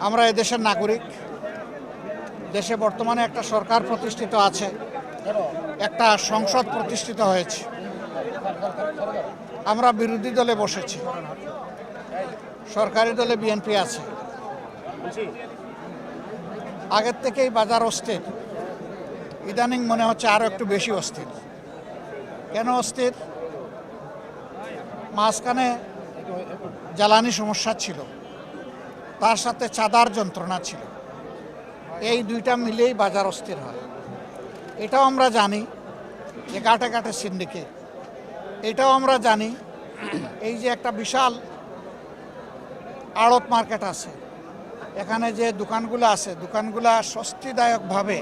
আমরা এদেশের নাগরিক। দেশে বর্তমানে একটা সরকার প্রতিষ্ঠিত আছে, একটা সংসদ প্রতিষ্ঠিত হয়েছে। আমরা বিরোধী দলে বসেছি, সরকারি দলে বিএনপি আছে। আগের থেকেই বাজার অস্থির, ইদানিং মনে হচ্ছে আরও একটু বেশি অস্থির। কেন অস্থির? মাঝখানে জ্বালানি সমস্যা ছিল, তার সাথে চাঁদার যন্ত্রণা ছিল। এই দুইটা মিলেই বাজার অস্থির হয়। এটাও আমরা জানি যে ঘাটে ঘাটে সিন্ডিকেট। এটাও আমরা জানি এই যে একটা বিশাল আড়ত মার্কেট আছে, এখানে যে দোকানগুলো আছে, দোকানগুলা স্বস্তিদায়কভাবে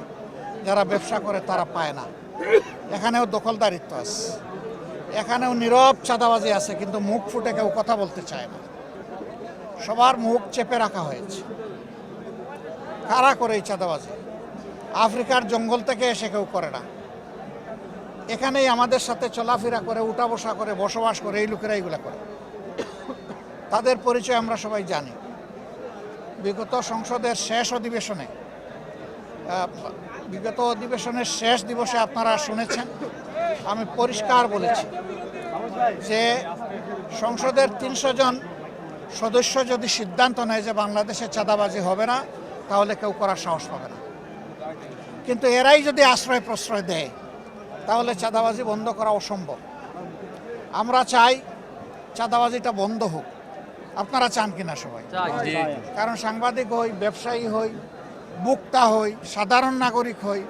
যারা ব্যবসা করে তারা পায় না। এখানেও দখলদারিত্ব আছে, এখানেও নীরব চাঁদাবাজি আছে, কিন্তু মুখ ফুটে কেউ কথা বলতে চায় না। সবার মুখ চেপে রাখা হয়েছে। কারা করে এই চাঁদাবাজি? আফ্রিকার জঙ্গল থেকে এসে কেউ করে না, এখানেই আমাদের সাথে চলাফেরা করে, উঠা বসা করে, বসবাস করে এই লোকেরা এইগুলা করে। তাদের পরিচয় আমরা সবাই জানি। বিগত সংসদের শেষ অধিবেশনের শেষ দিবসে আপনারা শুনেছেন, আমি পরিষ্কার বলেছি যে সংসদের 300 জন সদস্য যদি সিদ্ধান্ত নেয় যে বাংলাদেশে চাঁদাবাজি হবে না, তাহলে কেউ করার সাহস পাবে না। কিন্তু এরাই যদি আশ্রয় প্রশ্রয় দেয়, তাহলে চাঁদাবাজি বন্ধ করা অসম্ভব। আমরা চাই চাঁদাবাজিটা বন্ধ হোক। আপনারা চান কিনা সবাই? কারণ সাংবাদিক হই, ব্যবসায়ী হই, ভোক্তা হই, সাধারণ নাগরিক হই,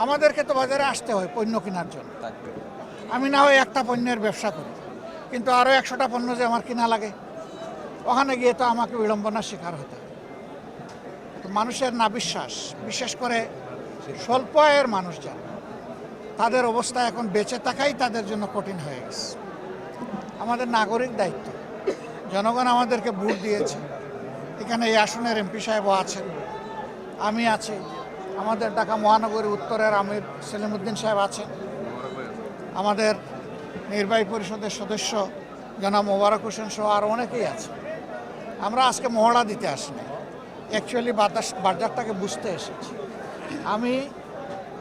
আমাদেরকে তো বাজারে আসতে হয় পণ্য কেনার জন্য। আমি না হয় একটা পণ্যের ব্যবসা করি, কিন্তু আরও 100টা পণ্য যে আমার কিনা লাগে, ওখানে গিয়ে তো আমাকে বিড়ম্বনার শিকার হতে হয়। তো মানুষের না বিশ্বাস, বিশেষ করে স্বল্প আয়ের মানুষ যারা, তাদের অবস্থা এখন বেঁচে থাকাই তাদের জন্য কঠিন হয়ে গেছে। আমাদের নাগরিক দায়িত্ব, জনগণ আমাদেরকে ভোট দিয়েছে। এখানে এই আসনের এমপি সাহেবও আছেন, আমি আছি, আমাদের ঢাকা মহানগরী উত্তরের আমির সেলিমউদ্দিন সাহেব আছেন, আমাদের নির্বাহী পরিষদের সদস্য জনাব মোবারক হোসেন সহ আরও অনেকেই আছে। আমরা আজকে মহড়া দিতে আসিনি, অ্যাকচুয়ালি বাজারটাকে বুঝতে এসেছি। আমি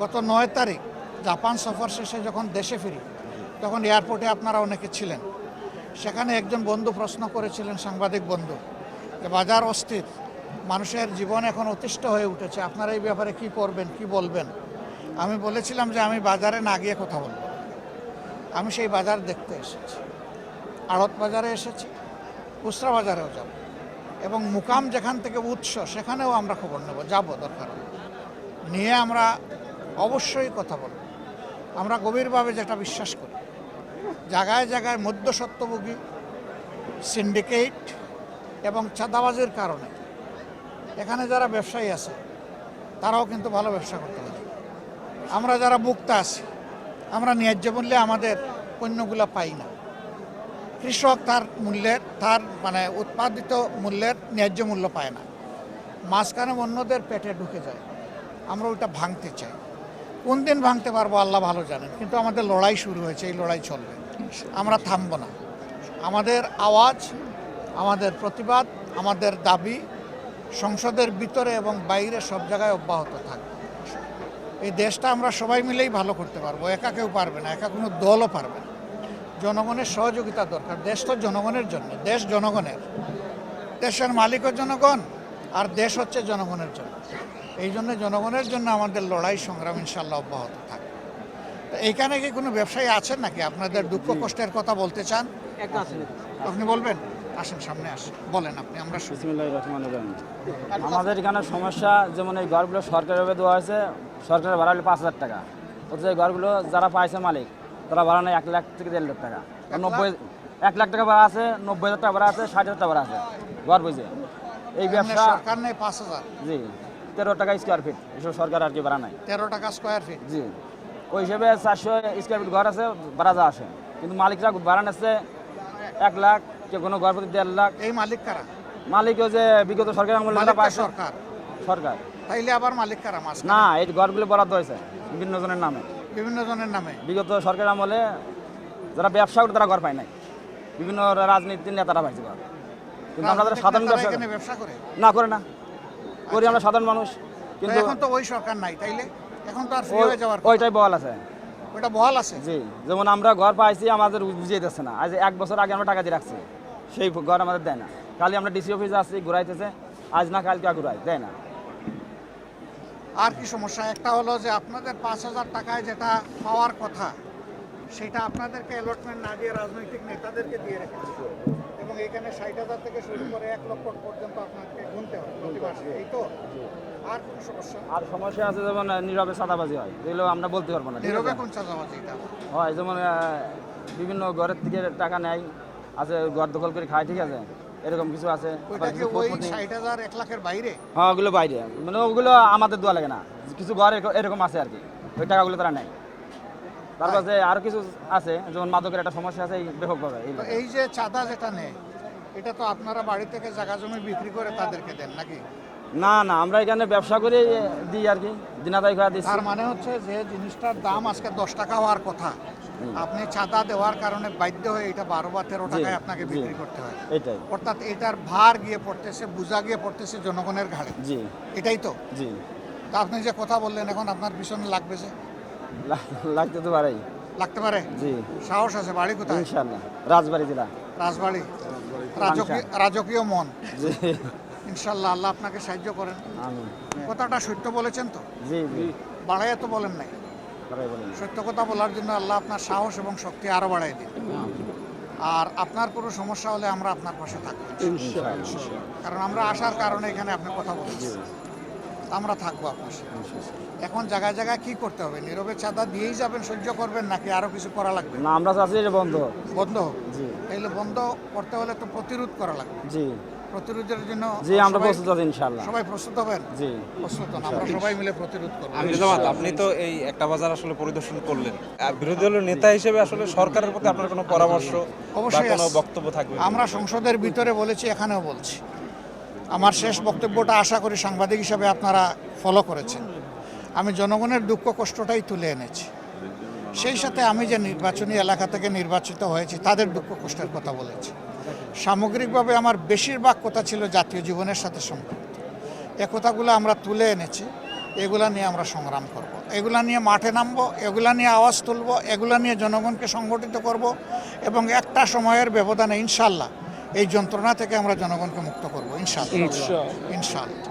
গত 9 তারিখ জাপান সফর শেষে যখন দেশে ফিরি, তখন এয়ারপোর্টে আপনারা অনেকে ছিলেন। সেখানে একজন বন্ধু প্রশ্ন করেছিলেন, সাংবাদিক বন্ধু, যে বাজার অস্থির, মানুষের জীবন এখন অতিষ্ঠ হয়ে উঠেছে, আপনারা এই ব্যাপারে কি করবেন, কি বলবেন? আমি বলেছিলাম যে আমি বাজারে না গিয়ে কথা বলব। আমি সেই বাজার দেখতে এসেছি, আড়ত বাজারে এসেছি, খুচরা বাজারেও যাব, এবং মুকাম যেখান থেকে উৎস সেখানেও আমরা খবর নেব, যাব দরকার নিয়ে আমরা অবশ্যই কথা বলব। আমরা গভীরভাবে যেটা বিশ্বাস করি, জায়গায় জায়গায় মধ্যস্বত্বভোগী, সিন্ডিকেট এবং চাঁদাবাজির কারণে এখানে যারা ব্যবসায়ী আছে তারাও কিন্তু ভালো ব্যবসা করতে পারে। আমরা যারা ভোক্তা আছি, আমরা ন্যায্য মূল্যে আমাদের পণ্যগুলো পাই না। কৃষক তার উৎপাদিত মূল্যের ন্যায্য মূল্য পায় না, মাঝখানে অন্যদের পেটে ঢুকে যায়। আমরা ওইটা ভাঙতে চাই। কোন দিন ভাঙতে পারবো আল্লাহ ভালো জানেন, কিন্তু আমাদের লড়াই শুরু হয়েছে, এই লড়াই চলবে, আমরা থামব না। আমাদের আওয়াজ, আমাদের প্রতিবাদ, আমাদের দাবি সংসদের ভিতরে এবং বাইরে সব জায়গায় অব্যাহত থাকবে। এই দেশটা আমরা সবাই মিলেই ভালো করতে পারবো, একা কেউ পারবে না, একা কোনো দলও পারবে না। জনগণের সহযোগিতা দরকার। দেশ তো জনগণের জন্য, দেশ জনগণের, দেশের মালিকও জনগণ, আর দেশ হচ্ছে জনগণের জন্য। এই জন্য জনগণের জন্য আমাদের লড়াই সংগ্রাম ইনশাল্লাহ অব্যাহত থাকে। তো এইখানে কি কোনো ব্যবসায়ী আছেন নাকি আপনাদের দুঃখ কষ্টের কথা বলতে চান? আপনি বলবেন, আসেন সামনে আসেন, বলেন আপনি, আমরা বিসমিল্লাহির রহমানির রহিম। আমাদের এখানে সমস্যা, যেমন এই ঘরগুলো সরকারিভাবে দেওয়া হয়েছে, সরকারের ভাড়া হলো 5,000 টাকা। অথচ এই ঘরগুলো যারা পাইছে মালিক, তারা ভাড়া নেয় 1 লাখ থেকে 1.5 লাখ টাকা। 1 লাখ টাকা ভাড়া আছে, 90,000 টাকা ভাড়া আছে, 60,000 টাকা ভাড়া আছে ঘর বুঝে। এই ব্যবসা সরকার নেই 5,000, জি 13 টাকা স্কোয়ার ফিট, এসব সরকার আর কি ভাড়া নেয় 13 টাকা স্কোয়ার ফিট। জি, ওই হিসেবে 400 স্কোয়ার ফিট ঘর আছে, ভাড়া যা আসে। কিন্তু মালিকরা ভাড়া নিচ্ছে 1 লাখ, কেউ কোনো ঘর প্রতি 1.5 লাখ। এই মালিক কারা? মালিক যে বিগত সরকার আমলে সরকার। তাইলে আবার মালিক কারা? না, এই ঘরগুলো বরাদ্দ হয়েছে বিভিন্ন জনের নামে। বিগত সরকার আমলে যারা ব্যবসা করে তারা ঘর পায় নাই, বিভিন্ন রাজনীতির নেতারা পাইছে ঘর। কিন্তু আমরা যারা সাধারণ ব্যবসা করে না করে না, করি আমরা সাধারণ মানুষ, তো কিন্তু এখন তো ওই সরকার নাই, তাইলে এখন তো আর ফ্রি হয়ে যাওয়ার কথা। ওইটাই বল আছে। ওটা বহাল আছে। জি, যেমন আমরা ঘর পাইছি আমাদের বুঝিয়ে দিচ্ছে না, আজ 1 বছর আগে আমরা টাকা দিয়ে রাখছি, সেই ঘর আমাদের দেয় না। কালি আমরা ডিসি অফিসে আসছি, ঘুরাইতেছে, আজ না কালকে ঘুরাই দেয় না। আর কি সমস্যা? একটা হলো যে আপনাদের 5,000 টাকায় যেটা পাওয়ার কথা সেটা আপনাদেরকে অ্যালটমেন্ট না দিয়ে রাজনৈতিক নেতাদেরকে দিয়ে রেখেছে, এবং এখানে 60,000 থেকে শুরু করে 1 লক্ষ পর্যন্ত আপনাকে গুনতে হবে প্রতি মাসে, এই তো। আর কোনো সমস্যা? আর সমস্যা আছে যেমন নীরবে চাঁদাবাজি হয়, এগুলো আমরা বলতে পারবো না, ঠিক নীরবে আছে? কোন চাঁদাবাজি এটা? হয় যেমন বিভিন্ন ঘরের থেকে টাকা নেয়, আছে ঘর দখল করে খায়, ঠিক আছে, এরকম কিছু আছে। আবার ওইটা কি কিছু ওই কোটিপতি- 60,000 1 লাখের বাইরে? হ্যাঁ, ওগুলো বাইরে, মানে ওগুলো আমাদের দোয়া লাগে না, কিছু ঘর এরকম আছে আর কি, ওই টাকাগুলো তারা নেয়। তারপর যে আরো কিছু আছে, যেমন মাদকের একটা সমস্যা আছে এই ব্যাপকভাবে এই তো এই যে চাঁদা যেটা নেয়, এটা তো আপনারা বাড়ি থেকে জায়গা জমি বিক্রি করে তাদেরকে দেন নাকি? না না, আমরা এখানে ব্যবসা করে দিই আর কি, দিনাদায়ী করে দিচ্ছি। তার মানে হচ্ছে যে জিনিসটার দাম আজকে 10 টাকা হওয়ার কথা, আপনি চাঁদা দেওয়ার কারণে বাধ্য হয়ে এটা 12 বা 13 টাকায় আপনাকে জি। বিক্রি করতে হয়। এটাই। অর্থাৎ এটার ভার গিয়ে পড়তেছে, বোঝা গিয়ে পড়তেছে জনগণের ঘাড়ে, জি এটাই তো। জি, তা আপনি যে কথা বললেন এখন আপনার পিছনে লাগবে যে, লাগতে তো পারেই। লাগতে পারে। জি, সাহস আছে। বাড়ি কোথায়? ইনশাল্লাহ রাজবাড়ি জেলা। রাজবাড়ি। রাজকীয় মন। জি, ইনশাল্লাহ আল্লাহ আপনাকে সাহায্য করেন। আমি কথাটা সত্য বলেছেন তো, জি জি, বাড়াইয়া তো বলেন নাই। তারাই বলেন। সত্য কথা বলার জন্য আল্লাহ আপনার সাহস এবং শক্তি আরো বাড়াই দিন। আর আপনার কোনো সমস্যা হলে আমরা আপনার পাশে থাকবো, ইনশাআল্লাহ। কারণ আমরা আসার কারণে এখানে আপনি কথা বলছেন, আমরা থাকবো আপনার সাথে। এখন জায়গায় জায়গায় কি করতে হবে? নীরবে চাঁদা দিয়েই যাবেন, সহ্য করবেন, নাকি আরো কিছু করা লাগবে? না, আমরা চাচ্ছি এটা বন্ধ। বন্ধ হোক। জি তাইলে বন্ধ করতে হলে তো প্রতিরোধ করা লাগবে। জি প্রতিরোধের জন্য জি, আমরা সবাই- প্রস্তুত আছি ইনশাআল্লাহ। সবাই প্রস্তুত হবেন? জি, প্রস্তুত হন, আমরা সবাই মিলে প্রতিরোধ করবো। জামাত, আপনি তো এই একটা বাজার আসলে পরিদর্শন করলেন, বিরোধী দলের নেতা হিসেবে আসলে সরকারের প্রতি আপনার কোনো পরামর্শ বা অবশ্যই কোনো আছে। বক্তব্য থাকবে? আমরা সংসদের ভিতরে বলেছি, এখানেও বলছি। আমার শেষ বক্তব্যটা আশা করি সাংবাদিক হিসাবে আপনারা ফলো করেছেন। আমি জনগণের দুঃখ কষ্টটাই তুলে এনেছি। সেই সাথে আমি যে নির্বাচনী এলাকা থেকে নির্বাচিত হয়েছি তাদের দুঃখ কষ্টের কথা বলেছি। সামগ্রিকভাবে আমার বেশিরভাগ কথা ছিল জাতীয় জীবনের সাথে সম্পর্কিত। এ কথাগুলো আমরা তুলে এনেছি, এগুলা নিয়ে আমরা সংগ্রাম করব। এগুলা নিয়ে মাঠে নামবো, এগুলা নিয়ে আওয়াজ তুলব, এগুলা নিয়ে জনগণকে সংগঠিত করব, এবং একটা সময়ের ব্যবধানে ইনশাল্লাহ এই যন্ত্রণা থেকে আমরা জনগণকে মুক্ত করব, ইনশাল্লাহ ইনশাল্লাহ।